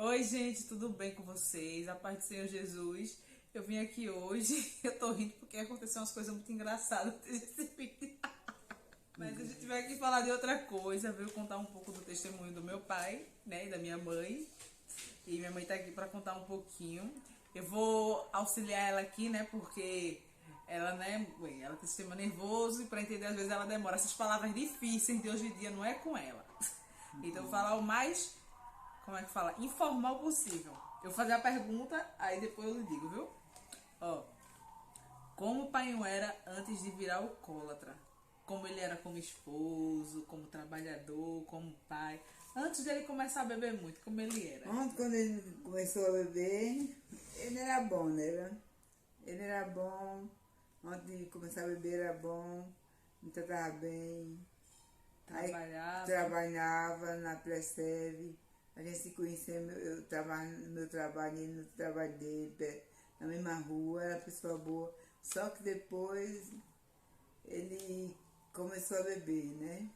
Oi, gente, tudo bem com vocês? A paz do Senhor Jesus. Eu vim aqui hoje, eu tô rindo porque aconteceu umas coisas muito engraçadas nesse vídeo. Mas a gente vai aqui falar de outra coisa, veio contar um pouco do testemunho do meu pai, né, e da minha mãe. E minha mãe tá aqui pra contar um pouquinho. Eu vou auxiliar ela aqui, né, porque ela, né, ela tem sistema nervoso e pra entender às vezes ela demora. Essas palavras difíceis de hoje em dia não é com ela. Então eu vou falar o mais, como é que fala? Informal possível. Eu vou fazer a pergunta, aí depois eu lhe digo, viu? Ó, como o pai era antes de virar alcoólatra? Como ele era como esposo, como trabalhador, como pai. Antes dele começar a beber muito, como ele era? Ontem, quando ele começou a beber, ele era bom, né? Ele era bom. Antes de começar a beber, era bom. Me tratava bem. Trabalhava. Aí, trabalhava na Preseve. A gente se conhecia, eu trabalhava no meu trabalho, ele no trabalho dele, na mesma rua, era uma pessoa boa. Só que depois ele começou a beber, né?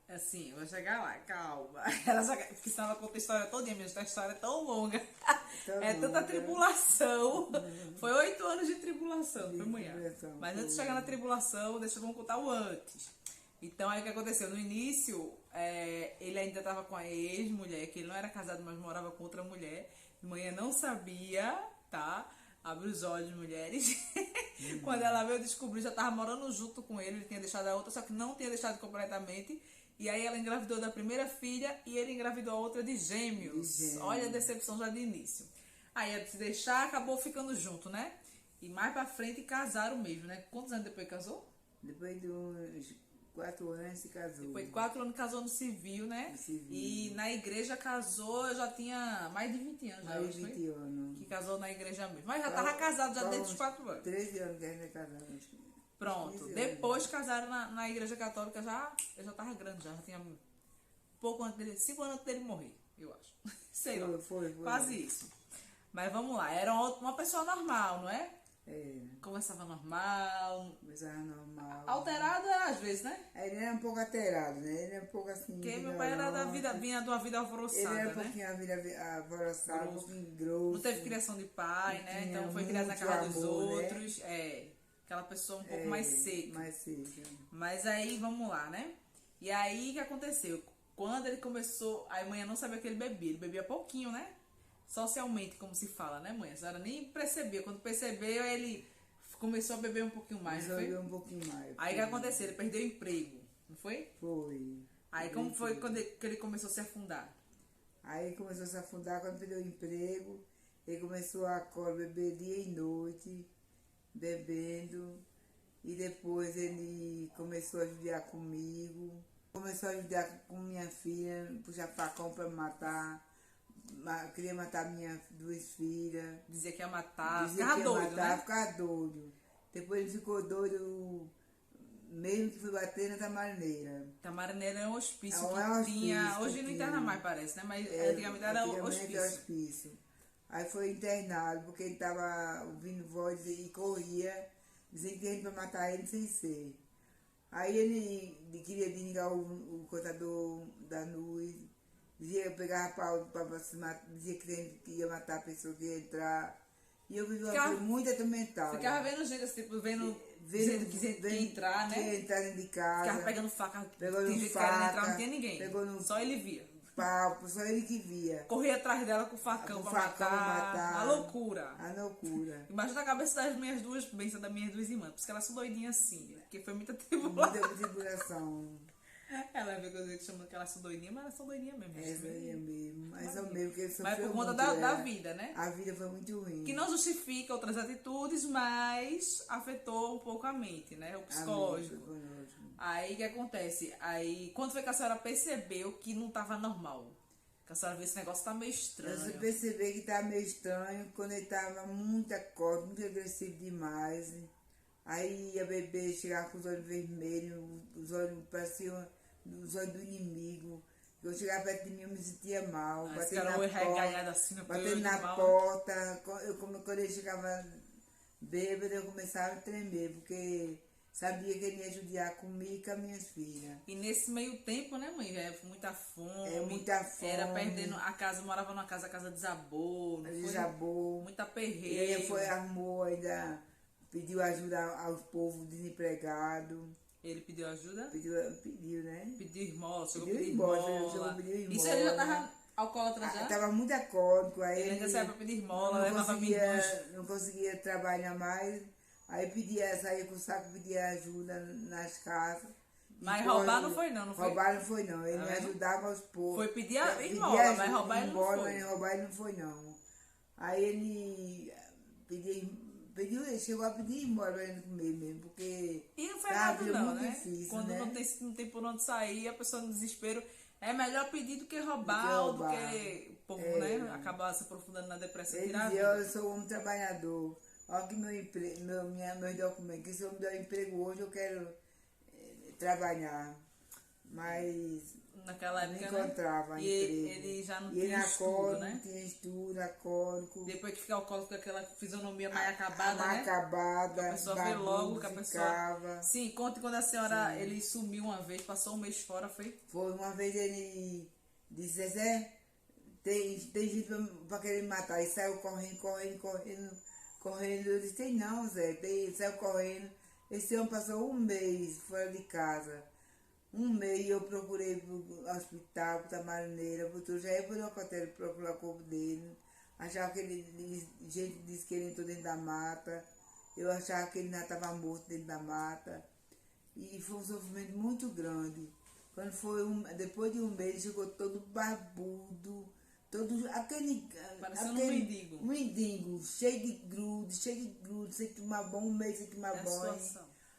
Assim, eu vou chegar lá, calma. Ela só, porque senão ela conta a história todinha, minha história é tão longa. É tanta tribulação. Foi 8 anos de tribulação, foi mulher. Mas antes de chegar na tribulação, vamos contar o antes. Então, aí o que aconteceu? No início, ele ainda estava com a ex-mulher, que ele não era casado, mas morava com outra mulher. Manhã não sabia, tá? Abre os olhos, mulheres. Quando ela veio descobrir, já estava morando junto com ele tinha deixado a outra, só que não tinha deixado completamente. E aí ela engravidou da primeira filha e ele engravidou a outra de gêmeos. Olha a decepção já de início. Aí ela se deixar, acabou ficando junto, né? E mais pra frente casaram mesmo, né? Quantos anos depois casou? Depois de uns 4 anos se casou. Depois de 4 anos casou no civil, né? No civil. E na igreja casou, já tinha mais de 20 anos. Mais de 20 anos. Que casou na igreja mesmo. Mas já tava casado já desde os 4 anos. 13 anos que a gente é casado. Pronto. Depois casaram na igreja católica, eu já tava grande, já tinha pouco antes dele, 5 anos antes dele morrer, eu acho. Sei lá. Foi. Quase isso. Mas vamos lá, era uma pessoa normal, não é? É. Conversava normal. Conversava normal. Alterado era às vezes, né? Ele era um pouco alterado, né? Ele era um pouco assim. Porque meu pai era vinha de uma vida alvoroçada, ele era um né? pouquinho a vida alvoroçada, um pouquinho grosso. Não teve criação de pai, né? Então foi criado na casa dos outros. Né? Aquela pessoa um pouco mais seca. Mais seca. Mas aí, vamos lá, né? E aí, o que aconteceu? Quando ele começou, a mãe não sabia que ele bebia pouquinho, né? Socialmente, como se fala, né, mãe? A senhora nem percebia. Quando percebeu, ele começou a beber um pouquinho mais, não foi? Beber um pouquinho mais. Aí, o que aconteceu? Ele perdeu o emprego, não foi? Foi. Aí, como foi quando ele começou a se afundar? Aí, começou a se afundar quando perdeu o emprego. Ele começou a beber dia e noite, bebendo, e depois ele começou a judiar comigo, começou a judiar com minha filha, puxar facão para matar, queria matar minhas 2 filhas. Dizia que ia matar, ficava doido, né? Ficava doido. Depois ele ficou doido, mesmo que fui bater na Tamarineira. Tamarineira é um hospício que tinha, hoje não interna mais parece, né? Mas antigamente era hospício. Aí foi internado, porque ele estava ouvindo voz e corria, dizendo que ia matar ele sem ser. Aí ele queria desligar o cortador da luz, dizia que pegava pau para se matar, dizia que ia matar a pessoa que ia entrar. E eu vivi uma vida muito atormentada. Ficava vendo gente, tipo, vendo gente que ia entrar, né? Que ia entrar dentro de casa. Ficava pegando faca, pegando faca, não tinha ninguém. Só ele via. Papo, só ele que via. Corria atrás dela com o facão pra matar. A loucura. A loucura. Embaixo da cabeça das minhas duas bênçãos, das minhas 2 irmãs. Porque elas são doidinhas assim. Porque foi muita tribulação. Muita tribulação. Ela vê que chamam que elas são doidinhas, mas elas são doidinhas mesmo. Mesmo. Mas é o mesmo que ele sofreu. Mas por conta da vida, né? A vida foi muito ruim. Que não justifica outras atitudes, mas afetou um pouco a mente, né? O psicológico. Aí o que acontece? Aí, quando foi que a senhora percebeu que não estava normal? Que a senhora viu esse negócio tá meio estranho. Eu percebi que estava meio estranho quando ele estava muito acorde, muito agressivo demais. Aí ia beber, chegava com os olhos vermelhos, os olhos pareciam os olhos do inimigo. Eu chegava perto de mim, eu me sentia mal. Batendo na porta. Quando ele chegava bêbado, eu começava a tremer, porque sabia que ele ia judiar comigo e com as minhas filhas. E nesse meio tempo, né, mãe? Muita fome. Muita fome. Era perdendo a casa, morava numa casa, a casa desabou. Não Desabou. Muita E perreira. ele armou, ainda pediu ajuda aos povos desempregados. Ele pediu ajuda? Pediu, né? Pediu esmola, chegou Pediu a pedir esmola. Isso ele já tava alcoólatra já? Tava muito alcoólico. Aí ele ainda saiu pra pedir esmola, não levava não conseguia trabalhar mais. Aí saía com o saco, pedia ajuda nas casas. Mas roubar não foi não foi? Roubar não foi não, ele me ajudava aos poucos. Foi pedir esmola, mas roubar ele não foi. Roubar ele não foi não. Aí ele ele chegou a pedir esmola pra ele comer mesmo, porque e não foi errado não, né? Difícil, quando né? não tem por onde sair, a pessoa no desespero, é melhor pedir do que roubar, ou do que o povo, né, acabar se aprofundando na depressão. Ele dizia, eu sou um homem trabalhador. Olha que meus documentos, que se eu me der emprego hoje, eu quero trabalhar. Mas naquela época, não encontrava emprego. Ele já não tinha estudo, né? Não tinha estudo, alcoólico. Depois que fica alcoólico com aquela fisionomia mais acabada, mais né? acabada, a pessoa vê logo que a pessoa... ficava. Sim, conte quando a senhora, ele sumiu uma vez, passou um mês fora, foi? Foi, uma vez ele disse, Zé, tem gente pra querer me matar. E saiu correndo. Eu disse, tem não, Zé. Saiu correndo. Esse homem passou um mês fora de casa. Um mês eu procurei pro hospital, pro Tamarineira, já ia pro Locotelho procurar o corpo dele. Achava que gente disse que ele entrou dentro da mata. Eu achava que ele já estava morto dentro da mata. E foi um sofrimento muito grande. Quando foi depois de um mês, ele chegou todo barbudo, todo parecendo um mendigo. Um mendigo, cheio de grude, sem tomar banho, um mês sem tomar banho.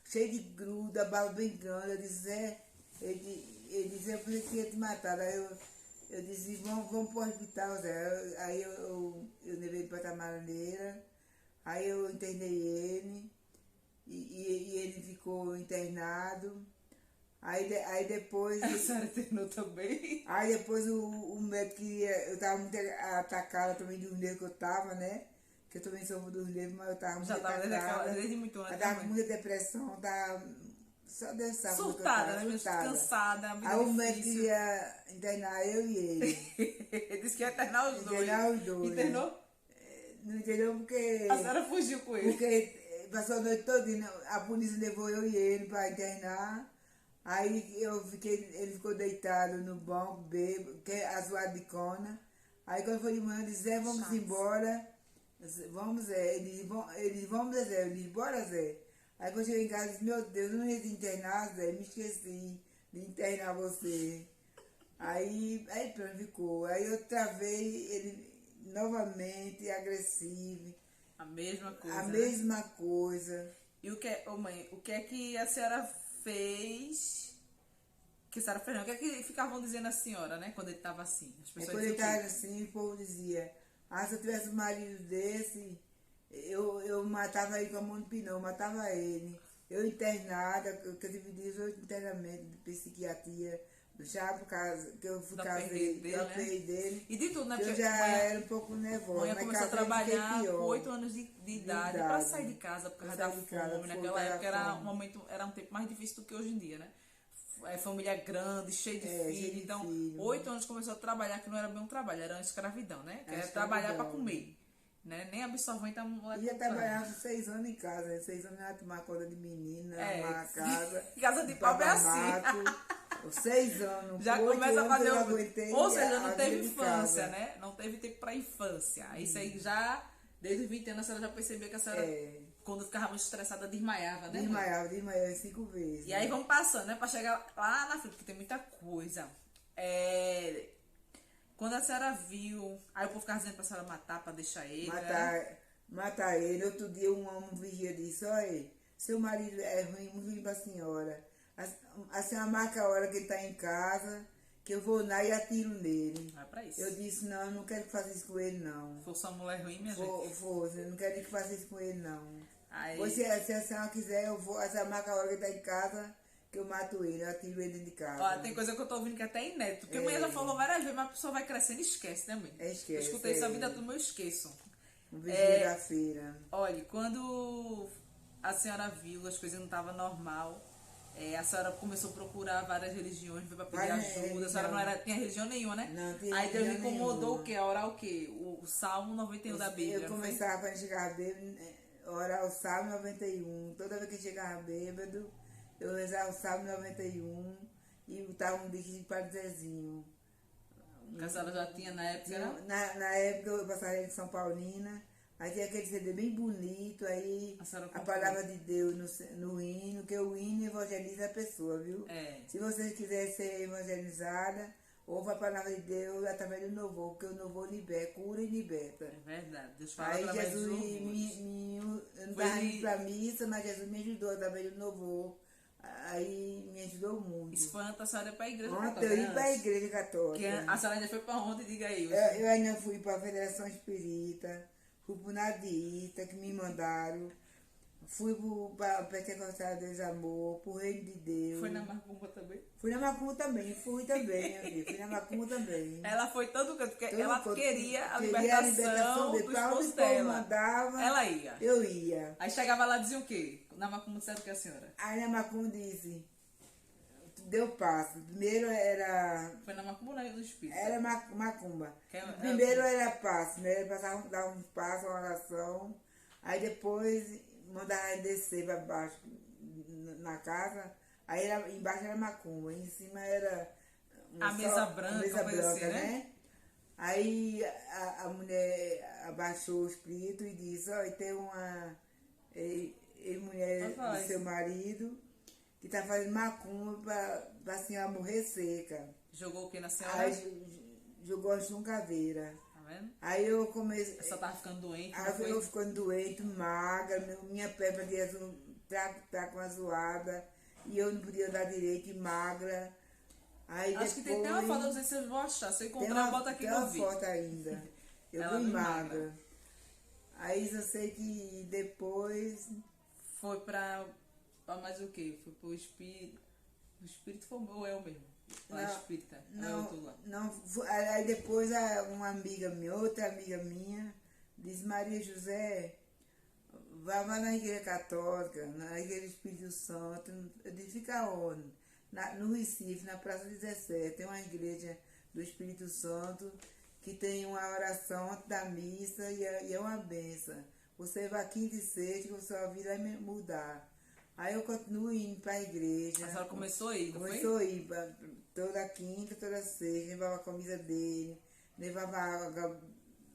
Cheio de gruda, a barba bem grande. Eu disse, ele disse, eu pensei que ia te matar. Aí eu disse, vamos pro hospital, Zé. Aí eu levei ele pra Tamarineira. Aí eu internei ele. E ele ficou internado. Aí depois... A senhora internou também? Aí depois o médico queria... Eu tava muito atacada também dos nervos que eu tava, né? Que eu também sou dos nervos, mas eu tava muito atacada. Já tava desde muito antes. Eu tava com muita depressão, só Deus sabe. Surtada, né? Cansada. Aí o médico ia internar eu e ele. Ele disse que ia internar os dois. Internar os dois. Internou? Não internou porque... A senhora fugiu com ele. Porque passou a noite toda, a polícia levou eu e ele para internar. Aí ele ficou deitado no banco, bêbado, azoado de cona. Aí quando foi de manhã, eu disse, Zé, vamos embora. Vamos, Zé. Vamos, Zé. Eu disse, bora, Zé. Aí quando eu cheguei em casa, eu disse, meu Deus, eu não ia te internar, Zé. Me esqueci de internar você. Aí pronto, ficou. Aí eu travei ele novamente, agressivo. A mesma coisa. A mesma coisa. E mãe, o que é que a senhora fez? Que a senhora fez não? O que é que ficavam dizendo a senhora, né? Quando ele estava assim? As pessoas quando ele estava assim, o povo dizia, se eu tivesse um marido desse, eu matava ele com a mão de pinão, matava ele. Eu internada, que eu tive 18 internamentos de psiquiatria, já por causa que eu fui casei dele. E de tudo, né? Eu já era um pouco nervosa. Mãe começou a trabalhar com 8 anos de idade para sair de casa por causa da fome. Naquela época era um tempo mais difícil do que hoje em dia, né? Família grande, cheia de filhos. Então, 8 anos começou a trabalhar, que não era bem um trabalho, era uma escravidão, né? Que era trabalhar para comer. Né? Nem absorvente a mulher. Ia trabalhar 6 anos em casa, 6 anos ia tomar conta de menina, arrumar a casa. Casa de pobre é assim. 6 anos. Já começa a fazer Ou seja, não teve infância, né? Não teve tempo pra infância. Isso aí já, desde os 20 anos, a senhora já percebeu que a senhora, quando ficava muito estressada, desmaiava, né? Desmaiava 5 vezes. E aí vamos passando, né? Pra chegar lá na frente, porque tem muita coisa. Quando a senhora viu, aí o povo ficava dizendo pra senhora matar, pra deixar ele. Matar ele. Outro dia um homem vigia disse, olha, seu marido é ruim, muito ruim pra senhora. A senhora marca a hora que ele tá em casa, que eu vou lá e atiro nele. É pra isso. Eu disse, não, eu não quero que faça isso com ele, não. Foi sua mulher ruim, minha gente? Foi, eu não quero que faça isso com ele, não. Aí... Se a senhora quiser, a senhora marca a hora que ele tá em casa, que eu mato ele, eu atiro ele dentro de casa. Ó, tem coisa que eu tô ouvindo que é até inédito. Porque a mãe já falou várias vezes, mas a pessoa vai crescendo e esquece, né, mãe? Esquece. Eu escutei isso a vida toda, mas eu esqueço. Um vigia da feira. Olha, quando a senhora viu, as coisas não estavam normal. A senhora começou a procurar várias religiões, foi para pedir ajuda. A senhora não tinha religião nenhuma, né? Não tinha Aí Deus lhe religião incomodou nenhuma. o quê? A orar o quê? O Salmo 91 da Bíblia. Eu começava quando chegava bêbado, orar o Salmo 91. Toda vez que chegava bêbado, eu rezava o Salmo 91 e botava um bicho para Zezinho. Porque a senhora já tinha na época, né? Na época eu passava em São Paulina, aí tinha aquele CD bem bonito, aí a palavra de Deus no hino, que o hino evangeliza a pessoa, viu? Se você quiser ser evangelizada, ouve a palavra de Deus através do louvor, porque o louvor liberta, cura e liberta. É verdade, Deus fala aí através Jesus eu não estava indo pra missa, mas Jesus me ajudou através do louvor. Aí me ajudou muito. Isso foi antes da senhora ir para a igreja católica? Eu ia para a igreja católica. A senhora ainda foi para onde? Diga aí. Eu ainda fui para a Federação Espírita, fui para o Nadita, que me mandaram. Fui para o Pentecostal Deus Amor, para o Reino de Deus. Foi na Macumba também? Fui na Macumba também, fui também, amiga. Fui na Macumba também. Ela foi todo canto, porque ela queria a libertação libertação do esposo dela. Mandava, ela ia. Eu ia. Aí chegava lá e dizia o quê? Na Macumba disseram que a senhora? Aí na Macumba disse, deu passo. Primeiro era... Foi na Macumba ou no Espírito? Era Macumba. Primeiro era passo, né? Passava, dava um passo, uma oração. Aí depois mandava descer para baixo na casa. Aí embaixo era Macumba, em cima era... A mesa branca, assim, né? Aí a mulher abaixou o espírito e disse, olha, tem uma mulher do seu marido que está fazendo macumba para a senhora morrer seca. Jogou o que na senhora? Aí jogou a chuncaveira. Tá vendo? Aí eu comecei... Ela tava ficando doente. Aí eu ficando doente, magra, minha perna tá com a zoada e eu não podia andar direito e magra. Aí acho que tem até uma foto, não sei se eu vou achar. Se eu encontrar, bota aqui que eu vi. Tem uma foto ainda. Eu fui magra. Aí eu sei que depois... Foi pra mais o quê? Foi pro Espírito. O Espírito foi ou eu mesmo? Não, Espírita. Não. Aí depois uma amiga minha, outra amiga minha, disse, Maria José, vá na igreja católica, na igreja Espírito Santo. Eu disse, fica onde? No Recife, na Praça 17, tem uma igreja do Espírito Santo que tem uma oração antes da missa e é uma benção. Você vai quinta e sexta que a sua vida vai mudar. Aí eu continuo indo para a igreja. A senhora começou a ir, não Começou a ir toda quinta, toda sexta, levava a camisa dele, levava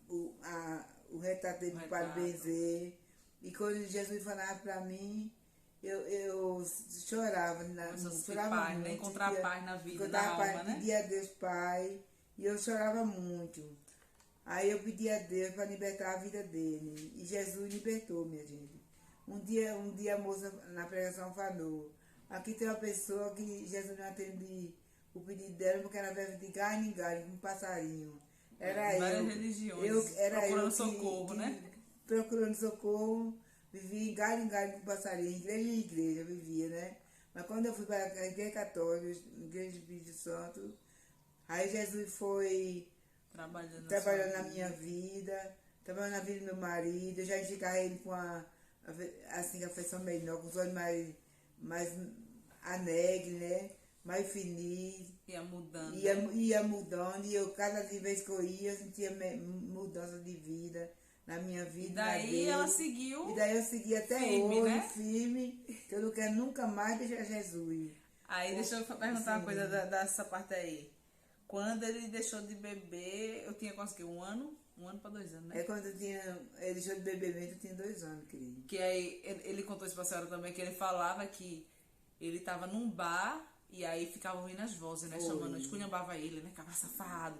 o retrato dele para benzer. E quando Jesus falava para mim, eu chorava, chorava paz, muito. Né? Encontrar paz na vida, na alma, né? Pedia a Deus Pai, e eu chorava muito. Aí eu pedi a Deus para libertar a vida dele. E Jesus libertou, minha gente. Um dia a moça na pregação falou, aqui tem uma pessoa que Jesus não atende o pedido dela porque ela vive de galho em galho, como um passarinho. Era várias religiões, procurando socorro, né? Procurando socorro, vivia em galho com passarinho, igreja em igreja vivia, né? Mas quando eu fui para a igreja católica, a igreja do Espírito Santo, aí Jesus foi trabalhando na minha vida, trabalhando na vida do meu marido, eu já enxergava ele com a afeição melhor, com os olhos mais alegres, né? Mais felizes. Ia mudando. Ia mudando, e eu cada vez que eu ia, eu sentia mudança de vida na minha vida. E daí ela seguiu. E daí eu segui até firme, hoje, né? firme, que eu não quero nunca mais deixar Jesus. Aí deixa eu perguntar uma coisa dessa parte aí. Quando ele deixou de beber, eu tinha quase que 1 ano? 1 ano para 2 anos, né? Quando ele deixou de beber mesmo, eu tinha 2 anos, querido. Que aí ele contou isso pra senhora também, que ele falava que ele tava num bar e aí ficava ouvindo as vozes, né? Chamando, esculhambava ele, né? Cabra safado.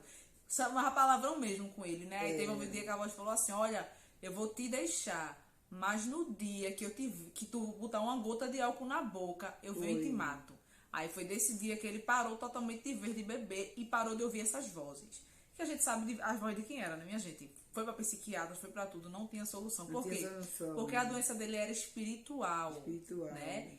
Chamava palavrão mesmo com ele, né? Aí teve um dia que a voz falou assim, olha, eu vou te deixar, mas no dia que tu botar uma gota de álcool na boca, eu venho e te mato. Aí foi desse dia que ele parou totalmente de vez de beber e parou de ouvir essas vozes. Que a gente sabe as vozes de quem era, né, minha gente? Foi pra psiquiatra, foi pra tudo, não tinha solução. Por quê? Porque a doença dele era espiritual. Né?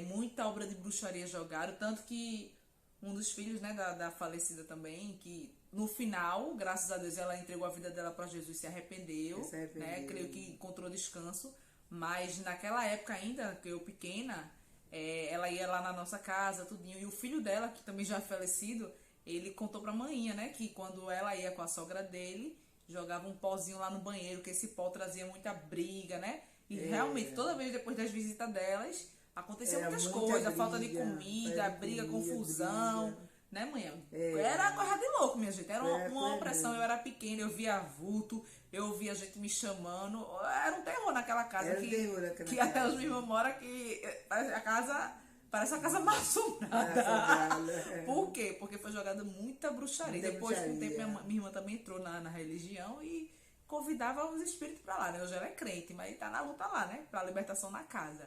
Muita obra de bruxaria jogaram, tanto que um dos filhos, né, da falecida também, que no final, graças a Deus, ela entregou a vida dela para Jesus, se arrependeu, né? Creio que encontrou descanso. Mas naquela época ainda, que eu pequena, ela ia lá na nossa casa, tudinho. E o filho dela, que também já é falecido, ele contou pra manhinha, né? Que quando ela ia com a sogra dele, jogava um pozinho lá no banheiro, que esse pó trazia muita briga, né? E realmente, toda vez depois das visitas delas, aconteceu Era muitas muita coisas, falta de briga, comida, briga, confusão, briga. né, manhã? Era coisa de louco, minha gente. Era uma Foi opressão, eu mesmo. era pequena, eu via vulto, eu via gente me chamando. Era um terror naquela casa. Era um terror naquela que até casa. os meus irmãos moram que a casa parece uma casa mal assombrada. Assombrada. Por quê? Porque foi jogada muita bruxaria. Muita Depois, com o tempo, bruxaria. minha irmã também entrou na religião e convidava os espíritos pra lá, né? Hoje ela é crente, mas tá na luta lá, né? Pra libertação na casa.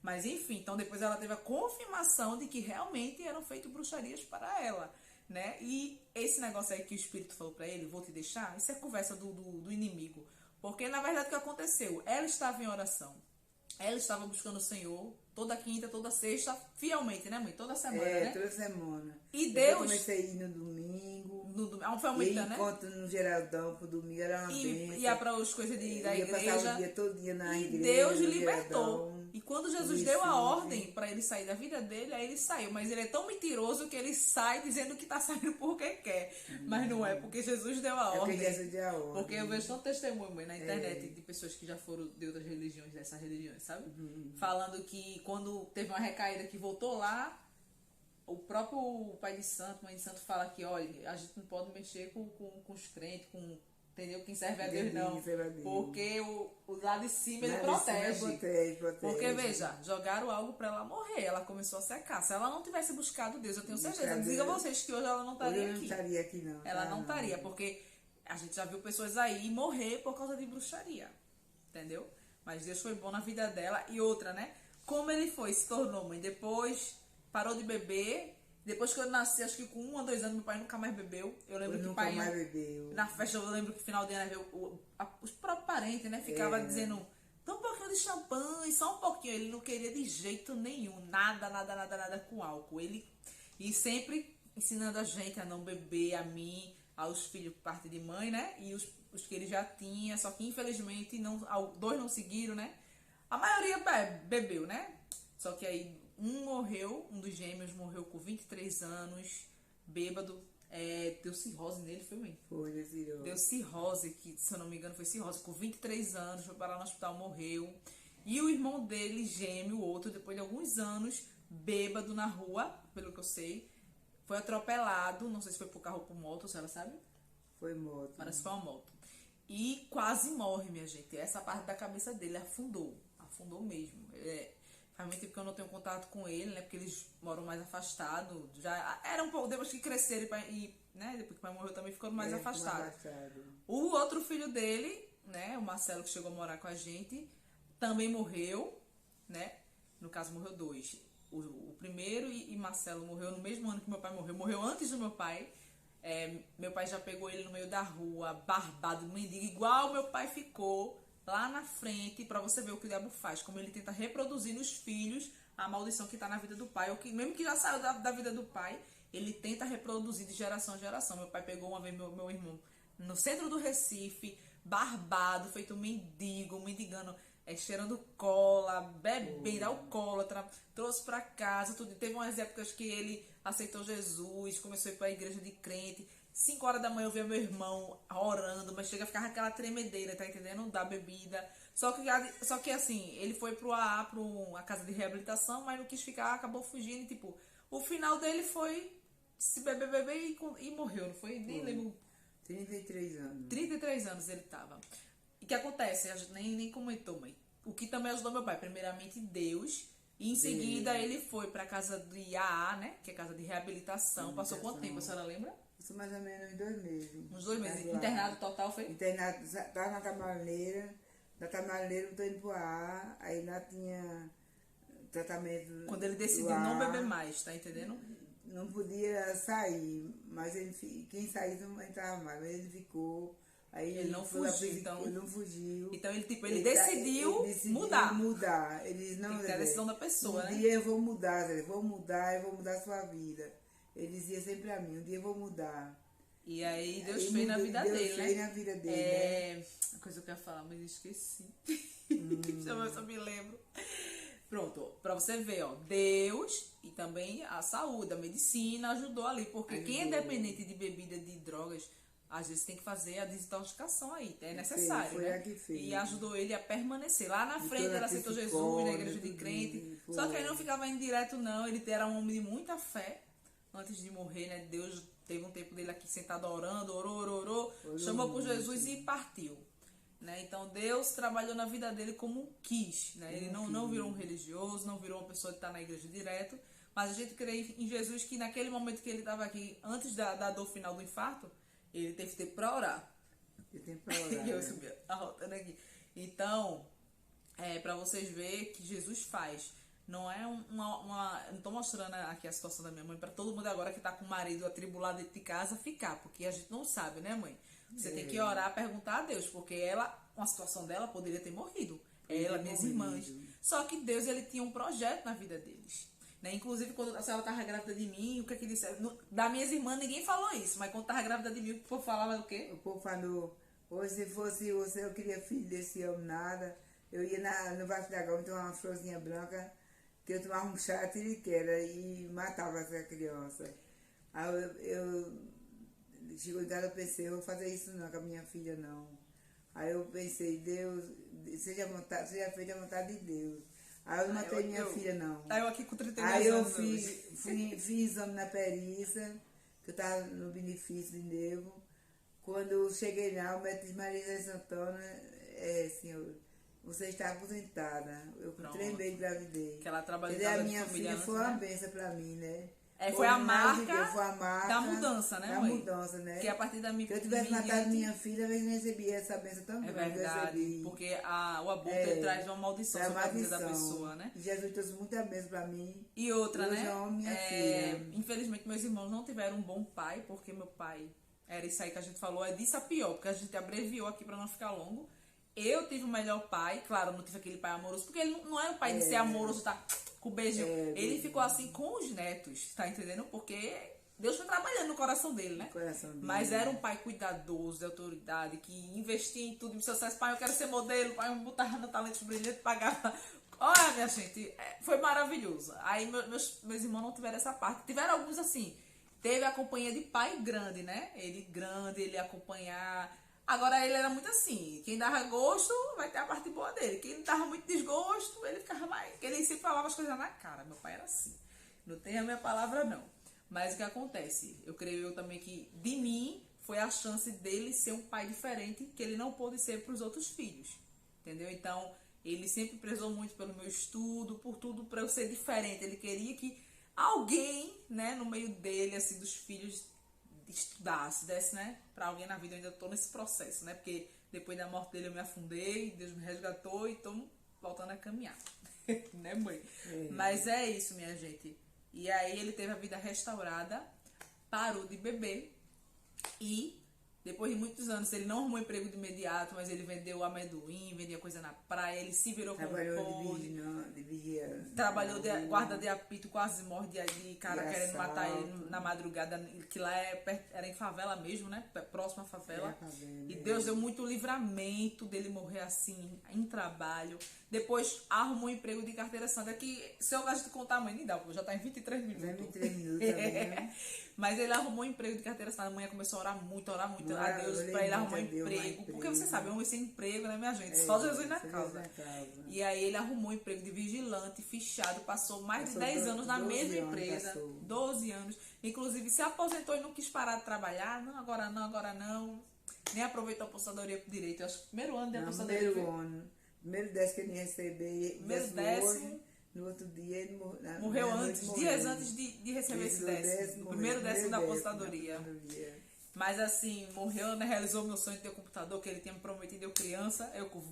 Mas enfim, então depois ela teve a confirmação de que realmente eram feitas bruxarias para ela, né? E esse negócio aí que o espírito falou pra ele, vou te deixar, isso é conversa do inimigo. Porque na verdade o que aconteceu? Ela estava em oração. Ela estava buscando o Senhor toda quinta, toda sexta, fielmente, né, mãe? Toda semana, né? Toda semana. E Depois Deus... comecei a ir no domingo. Foi E aumentando, né? encontro no Geraldão pro domingo, era uma E benção. ia para as coisas da Ia passar igreja. o dia todo dia na E igreja. Deus no libertou. Geraldão, E quando no Jesus deu a Recife. ordem para ele sair da vida dele, aí ele saiu. Mas ele é tão mentiroso que ele sai dizendo que está saindo porque quer. Mas não é, porque Jesus deu a É porque ordem. Jesus deu a ordem. Porque eu vejo tanto testemunho mãe, na internet de pessoas que já foram de outras religiões, dessas religiões, sabe? Falando que quando teve uma recaída que voltou lá, o próprio pai de santo, mãe de santo fala que, olha, a gente não pode mexer com os crentes, entendeu? Quem serve a Deus não. Porque o lá de cima ele protege. Protege. Porque, veja, jogaram algo pra ela morrer. Ela começou a secar. Se ela não tivesse buscado Deus, eu tenho certeza. Diga a vocês que hoje ela não estaria aqui. Hoje eu não estaria aqui, não. Ela não estaria, porque a gente já viu pessoas aí morrer por causa de bruxaria. Entendeu? Mas Deus foi bom na vida dela. E outra, né? Como ele se tornou mãe. Depois parou de beber. Depois que eu nasci, acho que com 1 ou 2 anos, meu pai nunca mais bebeu. Eu lembro que o pai... Nunca mais bebeu. Na festa, eu lembro que final de ano, os próprios parentes, né? Ficava dizendo, dá um pouquinho de champanhe, só um pouquinho. Ele não queria de jeito nenhum. Nada com álcool. E sempre ensinando a gente a não beber, a mim, aos filhos por parte de mãe, né? E os que ele já tinha. Só que, infelizmente, 2 não seguiram, né? A maioria bebeu, né? Só que aí um dos gêmeos morreu com 23 anos, bêbado. Deu cirrose nele, foi mesmo? Foi, deu cirrose. Deu cirrose, que se eu não me engano foi cirrose, com 23 anos, foi parar no hospital, morreu. E o irmão dele, gêmeo, o outro, depois de alguns anos, bêbado na rua, pelo que eu sei, foi atropelado, não sei se foi por carro ou por moto, a senhora sabe? Foi moto. Parece que foi uma moto. E quase morre, minha gente. Essa parte da cabeça dele afundou mesmo. Faz muito tempo que eu não tenho contato com ele, né? Porque eles moram mais afastados. Já era um pouco, depois que cresceram né? Depois que o pai morreu também ficou mais afastado. O outro filho dele, né? O Marcelo, que chegou a morar com a gente, também morreu, né? No caso, morreu 2. O primeiro e Marcelo morreu no mesmo ano que meu pai morreu. Morreu antes do meu pai. Meu pai já pegou ele no meio da rua, barbado, mendigo, igual meu pai ficou lá na frente, pra você ver o que o diabo faz, como ele tenta reproduzir nos filhos a maldição que tá na vida do pai, ou que mesmo que já saiu da vida do pai, ele tenta reproduzir de geração em geração. Meu pai pegou uma vez meu irmão no centro do Recife, barbado, feito mendigando, cheirando cola, bebendo, alcoólatra, trouxe pra casa, tudo. Teve umas épocas que ele aceitou Jesus, começou a ir pra igreja de crente. 5 horas da manhã eu via meu irmão orando, mas chega a ficar aquela tremedeira, tá entendendo? Da bebida. Só que assim, ele foi pro AA, a casa de reabilitação, mas não quis ficar, acabou fugindo. E, tipo, o final dele foi se beber e morreu, não foi? Nem lembro. 33 anos. 33 anos ele tava. E o que acontece? A gente nem comentou, mãe. O que também ajudou meu pai? Primeiramente, Deus. E em seguida ele foi pra casa de AA, né? Que é casa de reabilitação. Passou quanto tempo, a senhora lembra? Isso mais ou menos 2 meses. Uns 2 meses. Internado total foi? Internado, tava na Tamaleira. Da Tamaleira eu tô indo pro AA. Aí lá tinha tratamento. Quando ele decidiu não beber mais, tá entendendo? Não podia sair, mas quem saísse não entrava mais. Mas ele ficou. Aí ele não fugiu, então. Ele não fugiu. Então ele decidiu mudar. Ele disse, não, é a decisão da pessoa, né? Um dia eu vou mudar, Zé, eu vou mudar a sua vida. Ele dizia sempre a mim, um dia eu vou mudar. E aí Deus fez na vida dele, né? Deus fez na vida dele, né? A coisa que eu ia falar, mas eu esqueci. Deixa eu ver se eu me lembro. Pronto, pra você ver, ó, Deus e também a saúde, a medicina ajudou ali, porque quem é dependente de bebida, de drogas, às vezes tem que fazer a desintoxicação aí, é necessário, foi né? a que fez. E ajudou ele a permanecer. Lá na frente toda ele aceitou Jesus psicóloga, na igreja de tudinho, crente, foi. só que ele não ficava indo direto não, ele era um homem de muita fé, antes de morrer, né? Deus teve um tempo dele aqui sentado orando, orou, chamou por Jesus e partiu. Né? Então Deus trabalhou na vida dele como quis, né? Ele não virou um religioso, não virou uma pessoa que está na igreja direto, mas a gente crê em Jesus que naquele momento que ele estava aqui, antes da dor final do infarto, ele teve tempo para orar. Ele tem pra orar. E eu subi arrotando aqui. Então, para vocês verem que Jesus faz. Não é não estou mostrando aqui a situação da minha mãe para todo mundo agora que está com o marido atribulado dentro de casa ficar, porque a gente não sabe, né, mãe? Você tem que orar, perguntar a Deus, porque ela, com a situação dela, poderia ter morrido. Ela, minhas irmãs. Só que Deus, ele tinha um projeto na vida deles. Né? Inclusive, quando a senhora estava grávida de mim, o que é que disse? Das minhas irmãs, ninguém falou isso, mas quando estava grávida de mim, o povo falava o quê? O povo falou, hoje se fosse você, eu queria filho desse homem, nada. Eu ia no Vasco da Gama, tomar uma florzinha branca, que eu tomava um chá tiriquera e matava essa criança. Aí eu chegou em casa, eu pensei, eu vou fazer isso não com a minha filha, não. Aí eu pensei, Deus, seja feita a vontade de Deus. Aí eu não matei minha filha, não. Aí eu aqui com 32 aí anos. Aí eu fiz exame na perícia, que eu estava no benefício de Nevo. Quando eu cheguei lá, o médico disse, Maria Santana, senhor, você está aposentada. Eu com 3 meses engravidei. Que ela trabalhou a minha filha filha foi uma benção pra mim, né? Foi a marca da mudança, né, da mãe? mudança, né? Que a partir da minha Se eu tivesse matado minha filha, eu não recebia essa benção tão grande. É verdade, porque o aborto traz uma maldição sobre a vida da pessoa, né? Jesus trouxe muita bênção pra mim. E outra, né? Minha filha. Infelizmente, meus irmãos não tiveram um bom pai, porque meu pai era isso aí que a gente falou, é disso a pior, porque a gente abreviou aqui pra não ficar longo. Eu tive o melhor pai, claro, não tive aquele pai amoroso, porque ele não era o pai de ser amoroso, tá? Com beijinho. Ele ficou assim com os netos, tá entendendo? Porque Deus foi trabalhando no coração dele, né? Mas era um pai cuidadoso, de autoridade, que investia em tudo. Se eu dissesse, pai, eu quero ser modelo, pai, eu me botava no Talentos Brilhantes, pagava. Olha, minha gente, foi maravilhoso. Aí meus irmãos não tiveram essa parte. Tiveram alguns assim. Teve a companhia de pai grande, né? Ele grande, ele acompanhar. Agora ele era muito assim, quem dava gosto vai ter a parte boa dele, quem dava muito desgosto, ele ficava mais, ele sempre falava as coisas na cara, meu pai era assim, não tem a minha palavra não, mas o que acontece, eu creio também que de mim foi a chance dele ser um pai diferente, que ele não pôde ser para os outros filhos, entendeu? Então ele sempre prezou muito pelo meu estudo, por tudo para eu ser diferente, ele queria que alguém, né, no meio dele, assim, dos filhos, estudasse, desse, né, pra alguém na vida. Eu ainda tô nesse processo, né, porque depois da morte dele eu me afundei, Deus me resgatou e tô voltando a caminhar, né, mãe? Mas é isso, minha gente. E aí ele teve a vida restaurada, parou de beber e depois de muitos anos ele não arrumou emprego de imediato, mas ele vendeu amendoim, vendia coisa na praia, ele se virou como pôde. Trabalhou de guarda de apito, quase morre de cara querendo matar ele na madrugada, que lá era em favela mesmo, né? Próximo à favela. E Deus deu muito livramento dele morrer assim, em trabalho. Depois arrumou um emprego de carteira santa, que se eu gosto de contar, mãe, nem dá, porque já tá em 23 minutos. 23 minutos também. Mas ele arrumou um emprego de carteira assinada. A mulher começou a orar muito a Deus pra ele arrumar um emprego. Porque você sabe, homem sem emprego, né, minha gente? Só Jesus na causa. E aí ele arrumou um emprego de vigilante, fichado, passou mais de 10 anos na mesma empresa. 12 anos. Inclusive se aposentou e não quis parar de trabalhar. Não, agora não. Nem aproveitou a aposentadoria direito. Eu acho que primeiro ano de aposentadoria. Primeiro décimo que ele recebeu. Primeiro décimo. No outro dia ele morreu antes, dias antes de receber esse décimo. Primeiro décimo da aposentadoria. Mas assim, morreu, né? Realizou meu sonho de ter um computador que ele tinha me prometido, eu criança. Eu com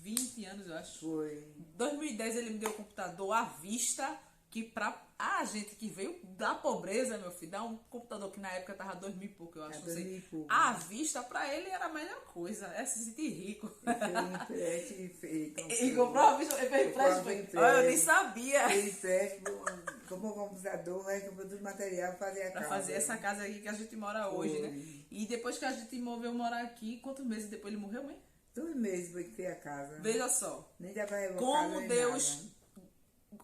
20 anos, eu acho. Foi. 2010 ele me deu um computador à vista, que pra a gente que veio da pobreza, meu filho, dá um computador que na época tava 2.000 e pouco, eu acho, não sei. À vista, pra ele era a melhor coisa, é se sentir rico. E comprou a vista, ele fez empréstimo. Eu nem sabia. Ele empréstimo, comprou um computador, comprou todo o material pra fazer a casa. Pra fazer essa casa aqui que a gente mora hoje, né? E depois que a gente veio morar aqui, quantos meses depois ele morreu, mãe? 2 meses depois que fez a casa. Veja só. Nem dá pra revocar Como nem Deus... nada.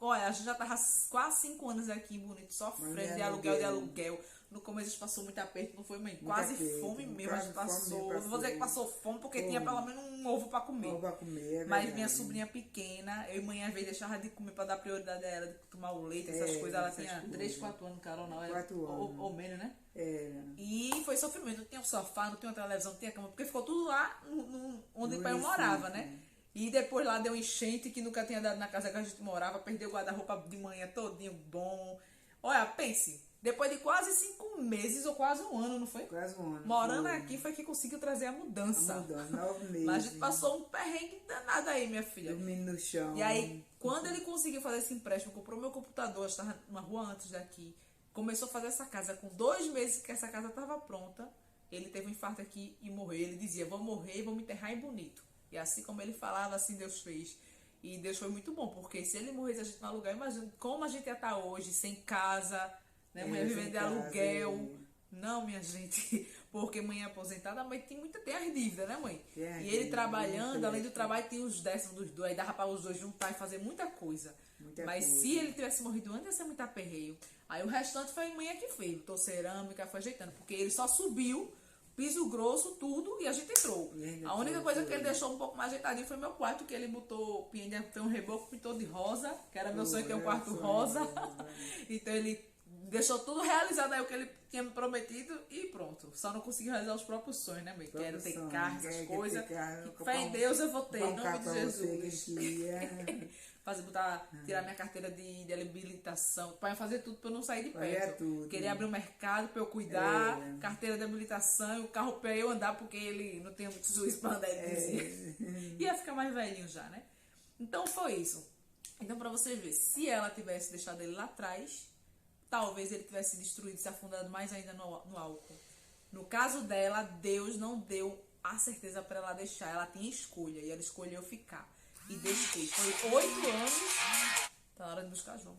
Olha, a gente já tava quase 5 anos aqui em Bonito, sofrendo de aluguel. No começo a gente passou muito aperto, não foi, mãe? Quase aperto, fome mesmo, a quase gente fome passou. mesmo, Não vou dizer que passou fome, porque tinha pelo menos um ovo pra comer. Ovo pra comer, é Mas verdade. minha sobrinha pequena, eu e mãe às vezes deixava de comer pra dar prioridade a ela, de tomar o leite, essas coisas. Ela essas tinha coisas. 3, 4 anos, Carol, não, 4 anos. ou menos, né? Era. E foi sofrimento, não tinha um sofá, não tinha uma televisão, não tinha cama, porque ficou tudo lá onde o pai Recife. morava, né? E depois lá deu enchente que nunca tinha dado na casa que a gente morava, perdeu o guarda-roupa de manhã todinho bom. Olha, pense, depois de quase 5 meses ou quase um ano, não foi? Quase um ano. Morando foi. aqui foi que conseguiu trazer a mudança. A mudança, 9 meses. Mas a gente passou um perrengue danado aí, minha filha. Dormindo no chão. E aí, quando ele conseguiu fazer esse empréstimo, comprou meu computador, eu estava numa rua antes daqui, começou a fazer essa casa. Com 2 meses que essa casa estava pronta, ele teve um infarto aqui e morreu. Ele dizia, vou morrer e vou me enterrar em Bonito. E assim como ele falava, assim Deus fez. E Deus foi muito bom, porque se ele morresse a gente no aluguel, imagina como a gente ia estar hoje, sem casa, né? Mãe vivendo de aluguel. Não, minha gente, porque mãe é aposentada, mas tem as dívidas, né, mãe? E ele trabalhando, além do trabalho, tinha os décimos dos dois, aí dava para os dois juntar e fazer muita coisa. Mas se ele tivesse morrido antes, ia ser muito aperreio. Aí o restante foi mãe que fez, botou cerâmica, foi ajeitando, porque ele só subiu, piso grosso, tudo, e a gente entrou. A única coisa que ele deixou um pouco mais ajeitadinho foi meu quarto, que ele botou, tem um reboco, pintou de rosa, que era meu sonho, que é um quarto rosa. Então ele deixou tudo realizado aí o que ele tinha me prometido e pronto. Só não consegui realizar os próprios sonhos, né, mãe? Quero ter carro, essas coisas. Fé em Deus eu vou ter, em nome de Jesus. Tirar minha carteira de habilitação, para fazer tudo para eu não sair de perto. Queria abrir um mercado para eu cuidar, carteira de habilitação, e o carro para eu andar, porque ele não tem muito juízo para andar, ele dizia. Ia ficar mais velhinho já, né? Então foi isso. Então, para você ver, se ela tivesse deixado ele lá atrás, talvez ele tivesse destruído, se afundado mais ainda no álcool. No caso dela, Deus não deu a certeza para ela deixar. Ela tinha escolha e ela escolheu ficar. E deixei. Foi 8 anos. Tá na hora de buscar João.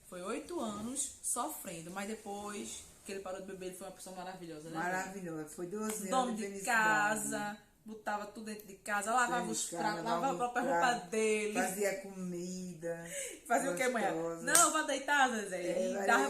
Foi 8 anos sofrendo. Mas depois que ele parou de beber, ele foi uma pessoa maravilhosa, né? Maravilhosa. Foi 12 anos. Dono de casa. Botava tudo dentro de casa, lavava os pratos, lavava a própria roupa dele. Fazia comida. Fazia o que, mãe? Não, vai deitar, Zezé.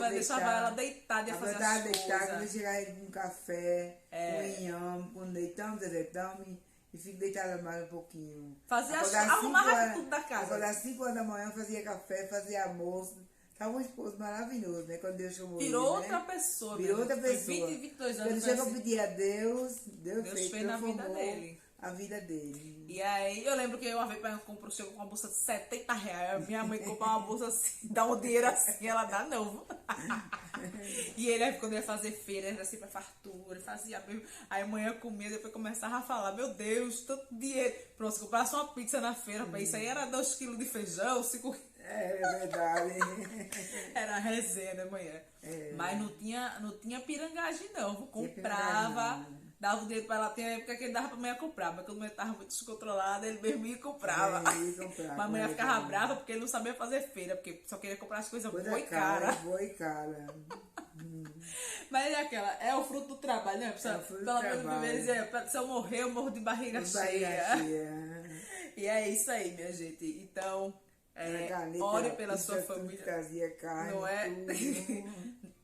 Deixava ela deitada e fazer as coisas. Quando eu chegava ele com um café, com inhame, com leitão, Zezé, tome. E fico deitada mais um pouquinho. Arrumava tudo da casa. Acordava às 5 horas da manhã, fazia café, fazia almoço. Tava um esposo maravilhoso, né? Quando Deus chamou ele, outra pessoa. Virou outra pessoa. 22 anos. Quando chegou a pedir a Deus, Deus fez na vida dele. A vida dele. E aí, eu lembro que uma vez chegou com uma bolsa de R$70. Minha mãe comprou uma bolsa assim, dá um dinheiro assim, ela dá não. E ele, quando ia fazer feira, era assim pra fartura, fazia mesmo. Aí a manhã comia, depois começava a falar, meu Deus, tanto dinheiro. Pronto, se comprasse uma pizza na feira, isso aí era 2 quilos de feijão, 5 quilos. É verdade. Era resenha, né, manhã? Mas não tinha pirangagem, não. Comprava, dava o dinheiro pra ela. Tem época que ele dava pra mãe comprar, mas quando a mãe tava muito descontrolada, ele mesmo ia e comprava. Mas a mãe ficava brava porque ele não sabia fazer feira, porque só queria comprar as coisas boas e caras. Boa e cara. Mas é o fruto do trabalho, né? Pelo menos dizia, se eu morrer, eu morro de barriga cheia. E é isso aí, minha gente. Então, ore pela sua família. Carne, não é?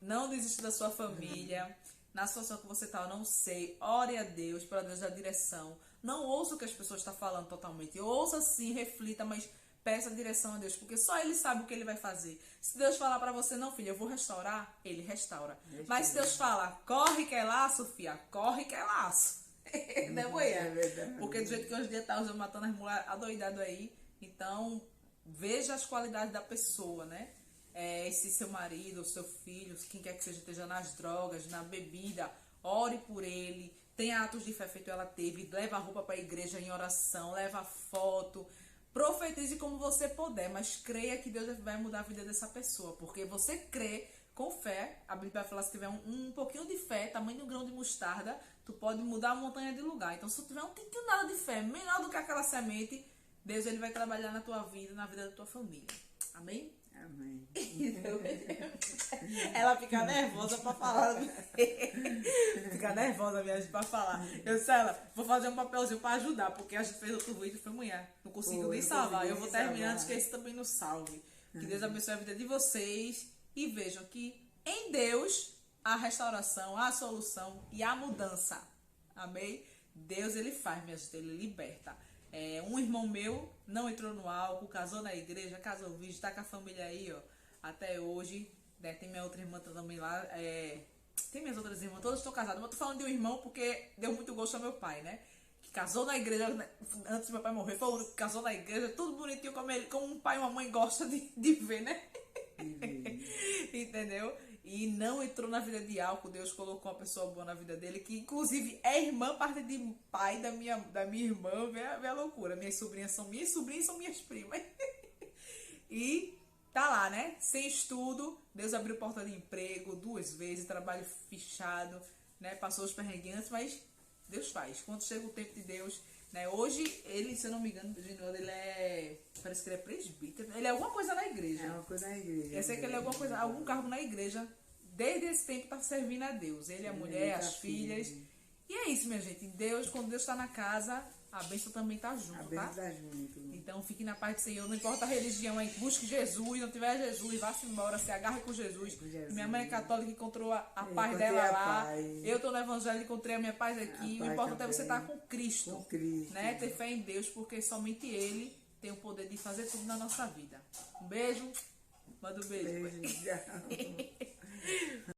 Não desista da sua família. Na situação que você está, eu não sei. Ore a Deus, para Deus dar direção. Não ouça o que as pessoas estão falando totalmente. Ouça sim, reflita, mas peça direção a Deus, porque só Ele sabe o que Ele vai fazer. Se Deus falar para você, não, filha, eu vou restaurar, Ele restaura. Mas se Deus falar, corre que é laço, filha, corre que é laço. Não é verdade. Porque do jeito que hoje em dia tá os matando as mulheres adoidado aí, então veja as qualidades da pessoa, né? Se seu marido, seu filho, quem quer que seja, esteja nas drogas, na bebida, ore por ele. Tem atos de fé feito ela teve, leva a roupa para a igreja em oração, leva foto, profetize como você puder, mas creia que Deus vai mudar a vida dessa pessoa, porque você crê com fé. A Bíblia vai falar, se tiver um pouquinho de fé, tamanho de um grão de mostarda, tu pode mudar a montanha de lugar. Então, se tu tiver um tiquinho nada de fé, menor do que aquela semente, Deus ele vai trabalhar na tua vida, na vida da tua família. Amém? Amém. Ela fica nervosa pra falar. Fica nervosa, minha gente, pra falar. Eu disse a ela, vou fazer um papelzinho pra ajudar, porque a gente fez outro vídeo e foi mulher. Não conseguiu nem salvar. Eu vou terminar antes que esse também não salve. Que Deus abençoe a vida de vocês. E vejam que em Deus a restauração, a solução e a mudança. Amém? Deus, ele faz, minha gente, ele liberta. Um irmão meu não entrou no álcool, casou na igreja, casou virgem, tá com a família aí, ó, até hoje, né? Tem minha outra irmã também lá, tem minhas outras irmãs, todas estão casadas, mas eu tô falando de um irmão porque deu muito gosto ao meu pai, né? Que casou na igreja, antes do meu pai morrer, foi o único que casou na igreja, tudo bonitinho como um pai e uma mãe gostam de ver, né? Entendeu? E não entrou na vida de álcool. Deus colocou uma pessoa boa na vida dele, que inclusive é irmã, parte de pai da minha irmã. Vê a loucura. Minhas sobrinhas são minhas primas. E tá lá, né? Sem estudo, Deus abriu porta de emprego 2 vezes, trabalho fechado, né? Passou os perrenguinhos, mas Deus faz. Quando chega o tempo de Deus, né? Hoje, ele, se eu não me engano, ele parece que ele é presbítero. Ele é alguma coisa na igreja. É uma coisa na igreja. Eu sei que ele é alguma coisa, algum cargo na igreja. Desde esse tempo tá servindo a Deus. Ele, a mulher, as filhas. E é isso, minha gente. Deus, quando Deus está na casa, a bênção também tá junto, A bênção tá? tá junto. Então fique na paz do Senhor. Não importa a religião, aí busque Jesus. Não tiver Jesus, vá-se embora, se agarre com Jesus. Minha mãe é católica, encontrou a paz dela lá. Paz. Eu tô no evangelho, encontrei a minha paz aqui. O importante é você estar com Cristo. Com Cristo. Né? Ter fé em Deus, porque somente Ele tem o poder de fazer tudo na nossa vida. Um beijo. Manda um beijo. Beijo.